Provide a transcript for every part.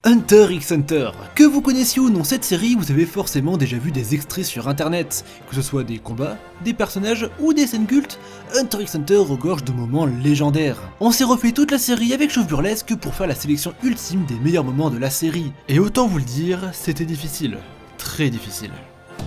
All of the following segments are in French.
Hunter x Hunter. Que vous connaissiez ou non cette série, vous avez forcément déjà vu des extraits sur internet. Que ce soit des combats, des personnages ou des scènes cultes, Hunter x Hunter regorge de moments légendaires. On s'est refait toute la série avec Chauve Burlesque pour faire la sélection ultime des meilleurs moments de la série. Et autant vous le dire, c'était difficile. Très difficile.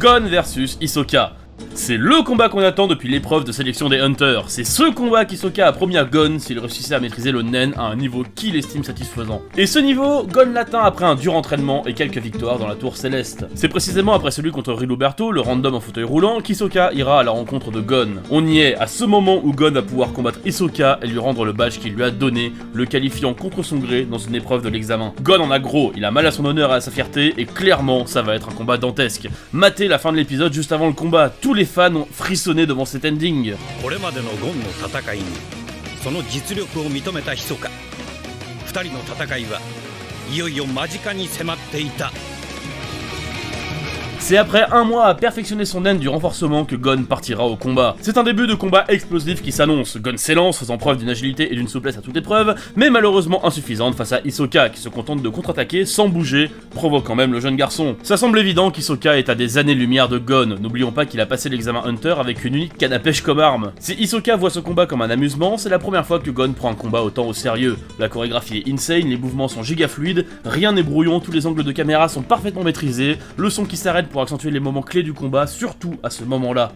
Gon versus Hisoka. C'est le combat qu'on attend depuis l'épreuve de sélection des Hunters. C'est ce combat qu'Hisoka a promis à Gon s'il réussissait à maîtriser le Nen à un niveau qu'il estime satisfaisant. Et ce niveau, Gon l'atteint après un dur entraînement et quelques victoires dans la tour céleste. C'est précisément après celui contre Rigoberto, le random en fauteuil roulant, qu'Hisoka ira à la rencontre de Gon. On y est à ce moment où Gon va pouvoir combattre Hisoka et lui rendre le badge qu'il lui a donné, le qualifiant contre son gré dans une épreuve de l'examen. Gon en a gros, il a mal à son honneur et à sa fierté et clairement ça va être un combat dantesque. Matez la fin de l'épisode juste avant le combat, tous les fans ont frissonné devant cet ending. C'est après un mois à perfectionner son Nen du renforcement que Gon partira au combat. C'est un début de combat explosif qui s'annonce. Gon s'élance, faisant preuve d'une agilité et d'une souplesse à toute épreuve, mais malheureusement insuffisante face à Hisoka qui se contente de contre-attaquer sans bouger, provoquant même le jeune garçon. Ça semble évident qu'Hisoka est à des années-lumière de Gon. N'oublions pas qu'il a passé l'examen Hunter avec une unique canne à pêche comme arme. Si Hisoka voit ce combat comme un amusement, c'est la première fois que Gon prend un combat autant au sérieux. La chorégraphie est insane, les mouvements sont giga fluides, rien n'est brouillon, tous les angles de caméra sont parfaitement maîtrisés, le son qui s'arrête pour accentuer les moments clés du combat, surtout à ce moment-là.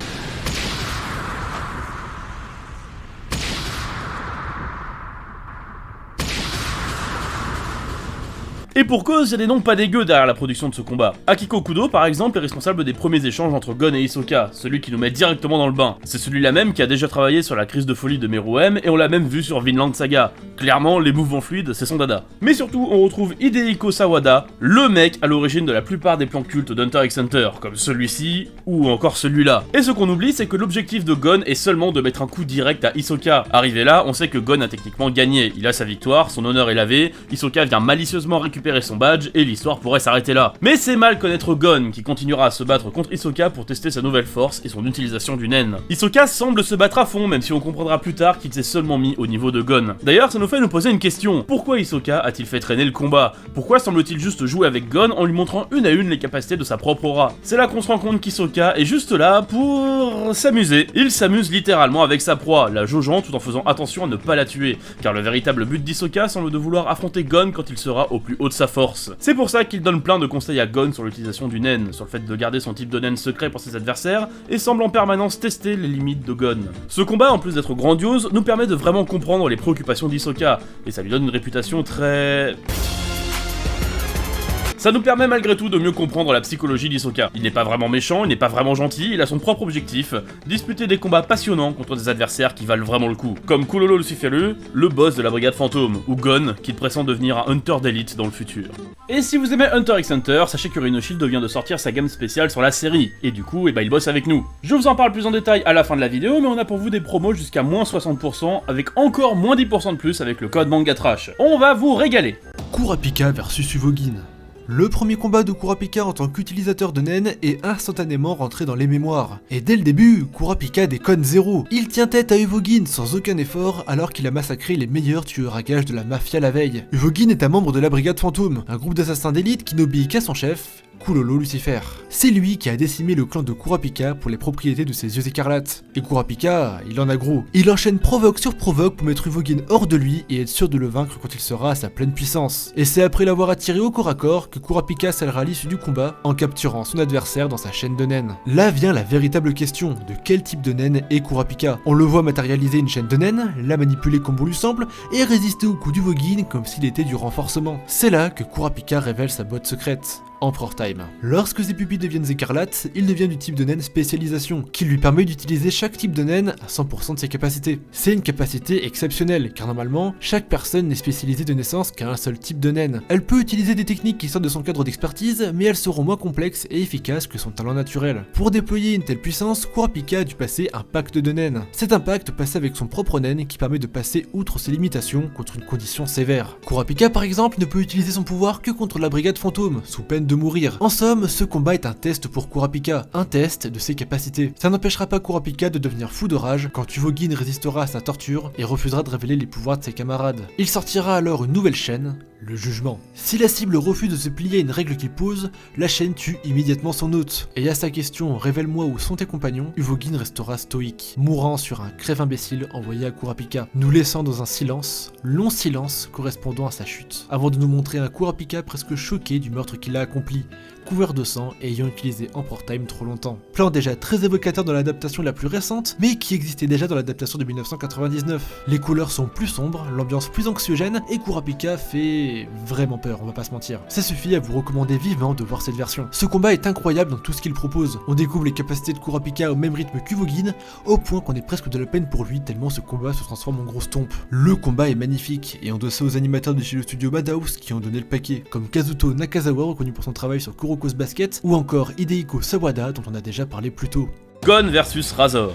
Et pour cause, il y a des noms pas dégueux derrière la production de ce combat. Akiko Kudo, par exemple, est responsable des premiers échanges entre Gon et Hisoka, celui qui nous met directement dans le bain. C'est celui-là même qui a déjà travaillé sur la crise de folie de Meruem, et on l'a même vu sur Vinland Saga. Clairement, les mouvements fluides, c'est son dada. Mais surtout, on retrouve Hidehiko Sawada, le mec à l'origine de la plupart des plans cultes d'Hunter x Hunter, comme celui-ci, ou encore celui-là. Et ce qu'on oublie, c'est que l'objectif de Gon est seulement de mettre un coup direct à Hisoka. Arrivé là, on sait que Gon a techniquement gagné, il a sa victoire, son honneur est lavé, Hisoka vient malicieusement récupérer son badge et l'histoire pourrait s'arrêter là. Mais c'est mal connaître Gon qui continuera à se battre contre Hisoka pour tester sa nouvelle force et son utilisation du Nen. Hisoka semble se battre à fond, même si on comprendra plus tard qu'il s'est seulement mis au niveau de Gon. D'ailleurs, ça nous fait nous poser une question. Pourquoi Hisoka a-t-il fait traîner le combat? Pourquoi semble-t-il juste jouer avec Gon en lui montrant une à une les capacités de sa propre aura? C'est là qu'on se rend compte qu'Hisoka est juste là pour s'amuser. Il s'amuse littéralement avec sa proie, la jaugeant tout en faisant attention à ne pas la tuer, car le véritable but d'Hisoka semble de vouloir affronter Gon quand il sera au plus haut de sa force. C'est pour ça qu'il donne plein de conseils à Gon sur l'utilisation du Nen, sur le fait de garder son type de Nen secret pour ses adversaires, et semble en permanence tester les limites de Gon. Ce combat, en plus d'être grandiose, nous permet de vraiment comprendre les préoccupations d'Hisoka, et ça lui donne une réputation très... Ça nous permet malgré tout de mieux comprendre la psychologie d'Hisoka. Il n'est pas vraiment méchant, il n'est pas vraiment gentil, il a son propre objectif, disputer des combats passionnants contre des adversaires qui valent vraiment le coup. Comme Kulolo Luciferu, le boss de la brigade fantôme, ou Gon, qui pressent devenir un Hunter d'élite dans le futur. Et si vous aimez Hunter x Hunter, sachez que Rhino Shield vient de sortir sa gamme spéciale sur la série, et du coup, il bosse avec nous. Je vous en parle plus en détail à la fin de la vidéo, mais on a pour vous des promos jusqu'à moins 60%, avec encore moins 10% de plus avec le code MangaTrash. On va vous régaler. Kurapika versus Uvogin. Le premier combat de Kurapika en tant qu'utilisateur de Nen est instantanément rentré dans les mémoires. Et dès le début, Kurapika déconne zéro. Il tient tête à Uvogin sans aucun effort alors qu'il a massacré les meilleurs tueurs à gages de la mafia la veille. Uvogin est un membre de la brigade fantôme, un groupe d'assassins d'élite qui n'obéit qu'à son chef, Kulolo Lucifer. C'est lui qui a décimé le clan de Kurapika pour les propriétés de ses yeux écarlates. Et Kurapika, il en a gros. Il enchaîne provoque sur provoque pour mettre Uvogin hors de lui et être sûr de le vaincre quand il sera à sa pleine puissance. Et c'est après l'avoir attiré au corps à corps que Kurapika scellera l'issue du combat en capturant son adversaire dans sa chaîne de Nen. Là vient la véritable question, de quel type de Nen est Kurapika? On le voit matérialiser une chaîne de Nen, la manipuler comme bon lui semble, et résister au coup d'Uvogin comme s'il était du renforcement. C'est là que Kurapika révèle sa botte secrète. Emperor Time. Lorsque ses pupilles deviennent écarlates, il devient du type de Nen spécialisation, qui lui permet d'utiliser chaque type de Nen à 100% de ses capacités. C'est une capacité exceptionnelle, car normalement, chaque personne n'est spécialisée de naissance qu'à un seul type de Nen. Elle peut utiliser des techniques qui sortent de son cadre d'expertise, mais elles seront moins complexes et efficaces que son talent naturel. Pour déployer une telle puissance, Kurapika a dû passer un pacte de Nen. C'est un pacte passé avec son propre Nen qui permet de passer outre ses limitations contre une condition sévère. Kurapika par exemple ne peut utiliser son pouvoir que contre la brigade fantôme, sous peine de mourir. En somme, ce combat est un test pour Kurapika, un test de ses capacités. Ça n'empêchera pas Kurapika de devenir fou de rage quand Uvogin résistera à sa torture et refusera de révéler les pouvoirs de ses camarades. Il sortira alors une nouvelle chaîne, le jugement. Si la cible refuse de se plier à une règle qu'il pose, la chaîne tue immédiatement son hôte. Et à sa question « Révèle-moi où sont tes compagnons », Uvogin restera stoïque, mourant sur un crève imbécile envoyé à Kurapika, nous laissant dans un silence, long silence correspondant à sa chute, avant de nous montrer un Kurapika presque choqué du meurtre qu'il a accompli, couvert de sang et ayant utilisé Emperor Time trop longtemps. Plan déjà très évocateur dans l'adaptation la plus récente, mais qui existait déjà dans l'adaptation de 1999. Les couleurs sont plus sombres, l'ambiance plus anxiogène, et Kurapika fait vraiment peur, on va pas se mentir. Ça suffit à vous recommander vivement de voir cette version. Ce combat est incroyable dans tout ce qu'il propose. On découvre les capacités de Kurapika au même rythme qu'Uvogin, au point qu'on est presque de la peine pour lui tellement ce combat se transforme en grosse tombe. Le combat est magnifique, et on doit ça aux animateurs de chez le studio Madhouse qui ont donné le paquet, comme Kazuto Nakazawa reconnu pour son travail sur Kuroko's Basket, ou encore Hidehiko Sawada dont on a déjà parlé plus tôt. Gon versus Razor.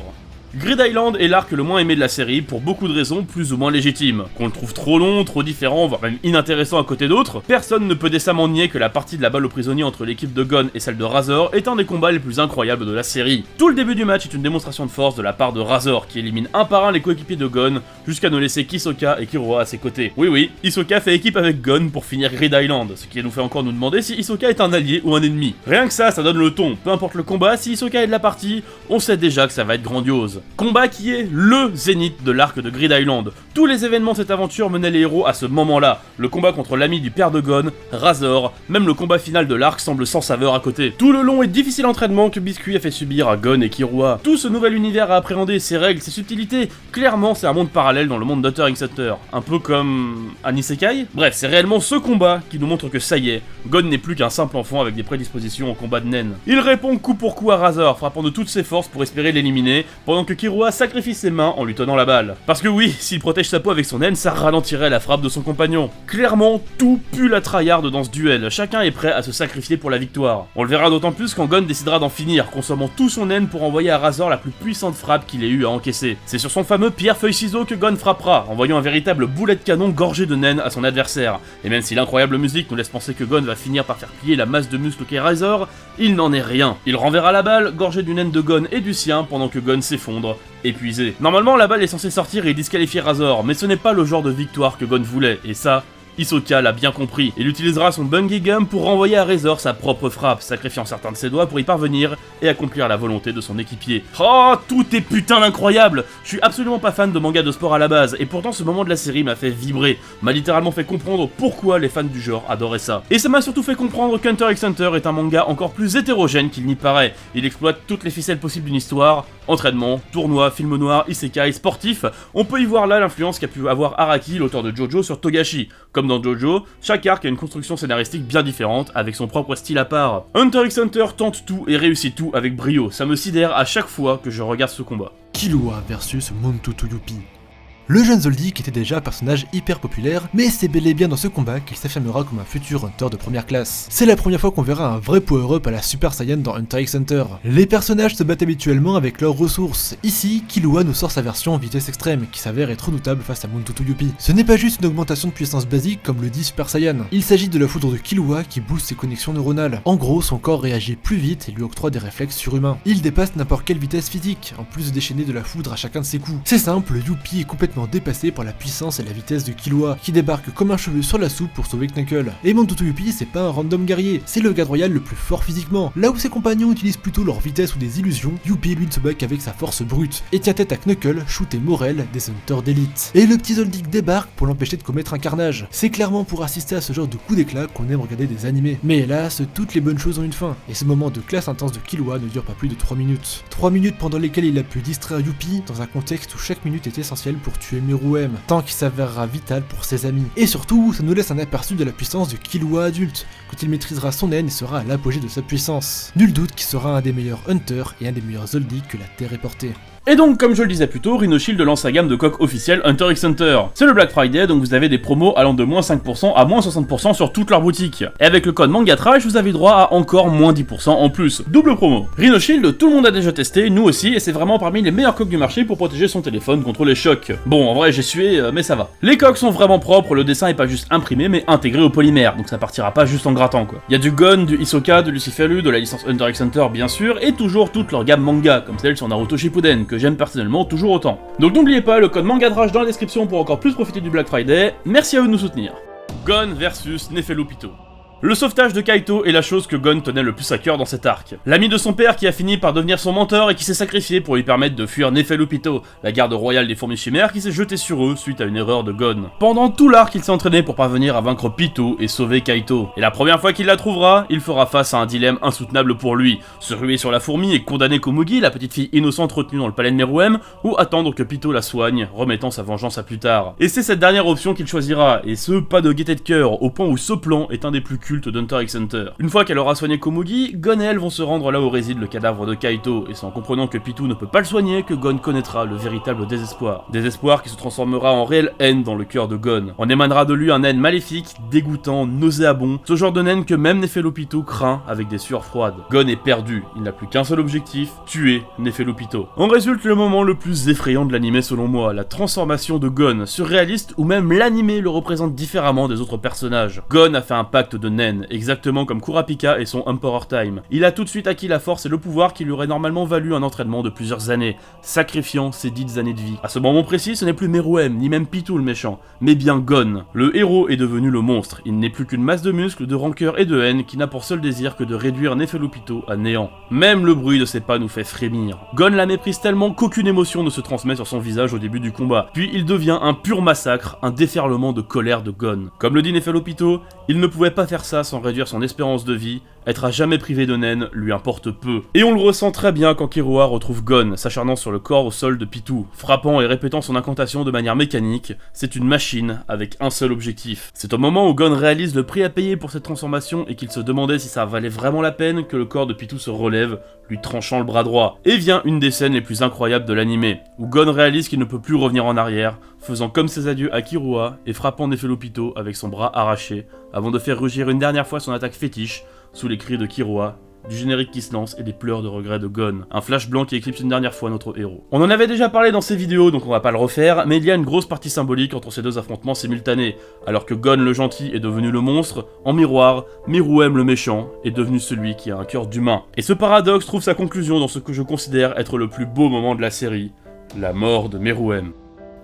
Grid Island est l'arc le moins aimé de la série pour beaucoup de raisons plus ou moins légitimes. Qu'on le trouve trop long, trop différent, voire même inintéressant à côté d'autres, personne ne peut décemment nier que la partie de la balle aux prisonniers entre l'équipe de Gon et celle de Razor est un des combats les plus incroyables de la série. Tout le début du match est une démonstration de force de la part de Razor qui élimine un par un les coéquipiers de Gon jusqu'à ne laisser qu'Hisoka et Killua à ses côtés. Oui, Hisoka fait équipe avec Gon pour finir Grid Island, ce qui nous fait encore nous demander si Hisoka est un allié ou un ennemi. Rien que ça donne le ton, peu importe le combat, si Hisoka est de la partie, on sait déjà que ça va être grandiose. Combat qui est le zénith de l'arc de Grid Island. Tous les événements de cette aventure menaient les héros à ce moment-là. Le combat contre l'ami du père de Gon, Razor, même le combat final de l'arc semble sans saveur à côté. Tout le long et difficile entraînement que Biscuit a fait subir à Gon et Killua. Tout ce nouvel univers à appréhender, ses règles, ses subtilités. Clairement, c'est un monde parallèle dans le monde d'Hunter x Hunter. Un peu comme un isekai. Bref, c'est réellement ce combat qui nous montre que ça y est, Gon n'est plus qu'un simple enfant avec des prédispositions au combat de naine. Il répond coup pour coup à Razor, frappant de toutes ses forces pour espérer l'éliminer, pendant que Killua sacrifie ses mains en lui tenant la balle. Parce que oui, s'il protège sa peau avec son naine, ça ralentirait la frappe de son compagnon. Clairement, tout pue la tryhard dans ce duel, chacun est prêt à se sacrifier pour la victoire. On le verra d'autant plus quand Gon décidera d'en finir, consommant tout son naine pour envoyer à Razor la plus puissante frappe qu'il ait eu à encaisser. C'est sur son fameux pierre-feuille-ciseau que Gon frappera, envoyant un véritable boulet de canon gorgé de naine à son adversaire. Et même si l'incroyable musique nous laisse penser que Gon va finir par faire plier la masse de muscles qu'est Razor, il n'en est rien. Il renverra la balle, gorgée du naine de Gon et du sien, pendant que Gon s'effondre, épuisé. Normalement, la balle est censée sortir et disqualifier Razor, mais ce n'est pas le genre de victoire que Gon voulait, et ça, Hisoka l'a bien compris. Il utilisera son Bungie Gum pour renvoyer à Razor sa propre frappe, sacrifiant certains de ses doigts pour y parvenir et accomplir la volonté de son équipier. Oh, tout est putain d'incroyable! Je suis absolument pas fan de manga de sport à la base, et pourtant ce moment de la série m'a fait vibrer, m'a littéralement fait comprendre pourquoi les fans du genre adoraient ça. Et ça m'a surtout fait comprendre qu'Hunter x Hunter est un manga encore plus hétérogène qu'il n'y paraît. Il exploite toutes les ficelles possibles d'une histoire, entraînement, tournoi, film noir, isekai, sportif. On peut y voir là l'influence qu'a pu avoir Araki, l'auteur de Jojo, sur Togashi. Comme dans Jojo, chaque arc a une construction scénaristique bien différente, avec son propre style à part. Hunter x Hunter tente tout et réussit tout avec brio, ça me sidère à chaque fois que je regarde ce combat. Killua versus Montuto Yuppie. Le jeune Zoldyck était déjà un personnage hyper populaire, mais c'est bel et bien dans ce combat qu'il s'affirmera comme un futur Hunter de première classe. C'est la première fois qu'on verra un vrai power-up à la Super Saiyan dans Hunter x Hunter. Les personnages se battent habituellement avec leurs ressources. Ici, Killua nous sort sa version vitesse extrême, qui s'avère être redoutable face à Montuto Yuppie. Ce n'est pas juste une augmentation de puissance basique comme le dit Super Saiyan. Il s'agit de la foudre de Killua qui booste ses connexions neuronales. En gros, son corps réagit plus vite et lui octroie des réflexes surhumains. Il dépasse n'importe quelle vitesse physique, en plus de déchaîner de la foudre à chacun de ses coups. C'est simple, Yuppie est complètement dépassé par la puissance et la vitesse de Killua, qui débarque comme un cheveu sur la soupe pour sauver Knuckle. Et Montuto Yuppie, c'est pas un random guerrier, c'est le garde royal le plus fort physiquement. Là où ses compagnons utilisent plutôt leur vitesse ou des illusions, Yuppie lui ne se bat qu'avec sa force brute, et tient tête à Knuckle, Shoot et Morel, des Hunters d'élite. Et le petit Zoldyck débarque pour l'empêcher de commettre un carnage. C'est clairement pour assister à ce genre de coup d'éclat qu'on aime regarder des animés. Mais hélas, toutes les bonnes choses ont une fin, et ce moment de classe intense de Killua ne dure pas plus de 3 minutes. 3 minutes pendant lesquelles il a pu distraire Yuppie dans un contexte où chaque minute est essentielle pour tuer Meruem, tant qu'il s'avérera vital pour ses amis. Et surtout, ça nous laisse un aperçu de la puissance de Killua adulte, quand il maîtrisera son haine et sera à l'apogée de sa puissance. Nul doute qu'il sera un des meilleurs Hunters et un des meilleurs Zoldyck que la Terre ait porté. Et donc, comme je le disais plus tôt, Rhino Shield lance sa gamme de coques officielle Hunter x Hunter. C'est le Black Friday, donc vous avez des promos allant de moins 5% à moins 60% sur toute leur boutique. Et avec le code MANGATRAGE, vous avez droit à encore moins 10% en plus. Double promo. Rhino Shield, tout le monde a déjà testé, nous aussi, et c'est vraiment parmi les meilleures coques du marché pour protéger son téléphone contre les chocs. Bon, en vrai, j'ai sué, mais ça va. Les coques sont vraiment propres, le dessin est pas juste imprimé, mais intégré au polymère, donc ça partira pas juste en grattant, quoi. Il y a du Gon, du Hisoka, de Luciferu, de la licence Hunter x Hunter, bien sûr, et toujours toute leur gamme manga, comme celle sur Naruto Shippuden, que j'aime personnellement toujours autant. Donc n'oubliez pas le code MANGATRAGE dans la description pour encore plus profiter du Black Friday. Merci à eux de nous soutenir. Gon versus Nefelopito. Le sauvetage de Kaito est la chose que Gon tenait le plus à cœur dans cet arc. L'ami de son père qui a fini par devenir son mentor et qui s'est sacrifié pour lui permettre de fuir Nefelopito, la garde royale des fourmis chimères qui s'est jetée sur eux suite à une erreur de Gon. Pendant tout l'arc, il s'est entraîné pour parvenir à vaincre Pitou et sauver Kaito. Et la première fois qu'il la trouvera, il fera face à un dilemme insoutenable pour lui. Se ruer sur la fourmi et condamner Komugi, la petite fille innocente retenue dans le palais de Meruem, ou attendre que Pitou la soigne, remettant sa vengeance à plus tard. Et c'est cette dernière option qu'il choisira, et ce, pas de gaieté de cœur, au point où ce plan est un des plus cultes d'Hunter x Hunter. Une fois qu'elle aura soigné Komugi, Gon et elle vont se rendre là où réside le cadavre de Kaito, et c'est en comprenant que Pitou ne peut pas le soigner que Gon connaîtra le véritable désespoir. Désespoir qui se transformera en réelle haine dans le cœur de Gon. On émanera de lui un naine maléfique, dégoûtant, nauséabond, ce genre de naine que même Nefelopito craint avec des sueurs froides. Gon est perdu, il n'a plus qu'un seul objectif, tuer Nefelopito. En résulte le moment le plus effrayant de l'anime selon moi, la transformation de Gon, surréaliste où même l'anime le représente différemment des autres personnages. Gon a fait un pacte de naine, exactement comme Kurapika et son Emperor Time. Il a tout de suite acquis la force et le pouvoir qui lui aurait normalement valu un entraînement de plusieurs années, sacrifiant ses 10 années de vie. À ce moment précis, ce n'est plus Meruem, ni même Pitou le méchant, mais bien Gon. Le héros est devenu le monstre, il n'est plus qu'une masse de muscles, de rancœur et de haine qui n'a pour seul désir que de réduire Nefelopito à néant. Même le bruit de ses pas nous fait frémir. Gon la méprise tellement qu'aucune émotion ne se transmet sur son visage au début du combat, puis il devient un pur massacre, un déferlement de colère de Gon. Comme le dit Nefelopito, il ne pouvait pas faire ça sans réduire son espérance de vie, être à jamais privé de naine lui importe peu. Et on le ressent très bien quand Killua retrouve Gon, s'acharnant sur le corps au sol de Pitou, frappant et répétant son incantation de manière mécanique. C'est une machine avec un seul objectif. C'est au moment où Gon réalise le prix à payer pour cette transformation et qu'il se demandait si ça valait vraiment la peine que le corps de Pitou se relève, lui tranchant le bras droit. Et vient une des scènes les plus incroyables de l'anime, où Gon réalise qu'il ne peut plus revenir en arrière, faisant comme ses adieux à Killua et frappant Nefelopito avec son bras arraché, avant de faire rugir une dernière fois son attaque fétiche, sous les cris de Killua, du générique qui se lance et des pleurs de regret de Gon. Un flash blanc qui éclipse une dernière fois notre héros. On en avait déjà parlé dans ces vidéos, donc on va pas le refaire, mais il y a une grosse partie symbolique entre ces deux affrontements simultanés. Alors que Gon le gentil est devenu le monstre, en miroir, Meruem le méchant est devenu celui qui a un cœur d'humain. Et ce paradoxe trouve sa conclusion dans ce que je considère être le plus beau moment de la série, la mort de Meruem.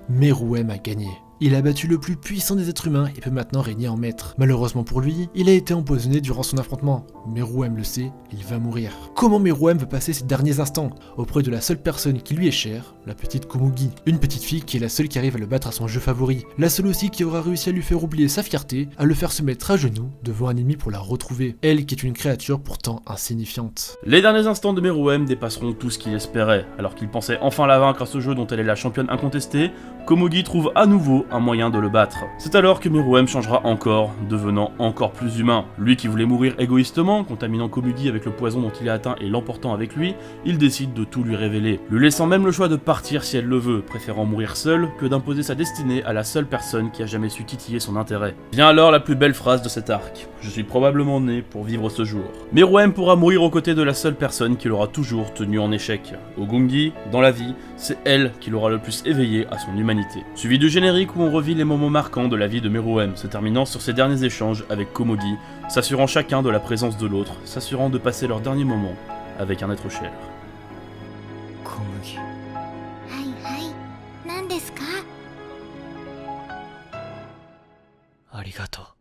Meruem a gagné. Il a battu le plus puissant des êtres humains et peut maintenant régner en maître. Malheureusement pour lui, il a été empoisonné durant son affrontement. Meruem le sait, il va mourir. Comment Meruem veut passer ses derniers instants? Auprès de la seule personne qui lui est chère, la petite Komugi. Une petite fille qui est la seule qui arrive à le battre à son jeu favori. La seule aussi qui aura réussi à lui faire oublier sa fierté, à le faire se mettre à genoux devant un ennemi pour la retrouver. Elle qui est une créature pourtant insignifiante. Les derniers instants de Meruem dépasseront tout ce qu'il espérait. Alors qu'il pensait enfin la vaincre à ce jeu dont elle est la championne incontestée, Komugi trouve à nouveau un moyen de le battre. C'est alors que Meruem changera encore, devenant encore plus humain. Lui qui voulait mourir égoïstement, contaminant Komugi avec le poison dont il est atteint et l'emportant avec lui, il décide de tout lui révéler, lui laissant même le choix de partir si elle le veut, préférant mourir seul que d'imposer sa destinée à la seule personne qui a jamais su titiller son intérêt. Vient alors la plus belle phrase de cet arc. Je suis probablement né pour vivre ce jour. Meruem pourra mourir aux côtés de la seule personne qui l'aura toujours tenu en échec. Ogungi, dans la vie, c'est elle qui l'aura le plus éveillé à son humanité. Suivi du générique où on revit les moments marquants de la vie de Meruem, se terminant sur ses derniers échanges avec Komugi, s'assurant chacun de la présence de l'autre, s'assurant de passer leurs derniers moments avec un être cher. Komugi. はいはい。何ですか？ありがとう。